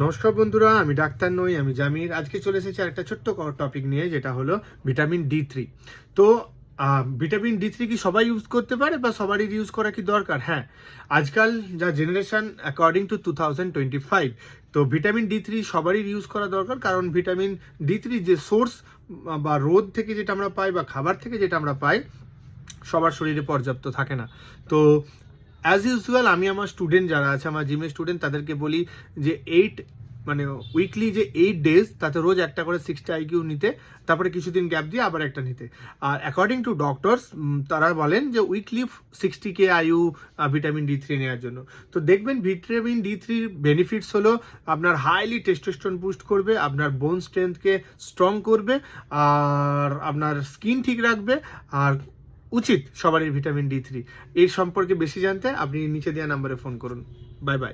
নমস্কার বন্ধুরা, আমি ডাক্তার নই, আমি জামির। আজকে চলে এসেছি একটা ছোট্ট টপিক নিয়ে, যেটা হলো ভিটামিন ডি3। তো ভিটামিন ডি3 কি সবাই ইউজ করতে পারে বা সবারই ইউজ করা কি দরকার? হ্যাঁ, আজকাল যা জেনারেশন অ্যাকর্ডিং টু 2025, তো ভিটামিন ডি3 সবারই ইউজ করা দরকার। কারণ ভিটামিন ডি3 যে সোর্স বা রোদ থেকে যেটা আমরা পাই বা খাবার থেকে যেটা আমরা পাই, সবার শরীরে পর্যাপ্ত থাকে না। তো অ্যাজ ইউজুয়াল আমি আমার স্টুডেন্ট যারা আছে, আমার জিমের স্টুডেন্ট, তাদেরকে বলি যে উইকলি যে 8 ডেজ, তাতে রোজ একটা করে 60 আইকিউ নিতে, তারপরে কিছুদিন গ্যাপ দিয়ে আবার একটা নিতে। আর অ্যাকর্ডিং টু ডক্টরস, তারা বলেন যে weekly 60K IU vitamin D3 নেওয়ার জন্য। তো দেখবেন ভিটামিন ডি3 বেনিফিটস হলো আপনার হাইলি টেস্টোস্টেরন বুস্ট করবে, আপনার বোন স্ট্রেংথকে স্ট্রং করবে, আর আপনার স্কিন ঠিক রাখবে। আর উচিত সবারই ভিটামিন ডি3। এর সম্পর্কে বেশি জানতে আপনি নিচে দেওয়া নাম্বারে ফোন করুন। Bye bye.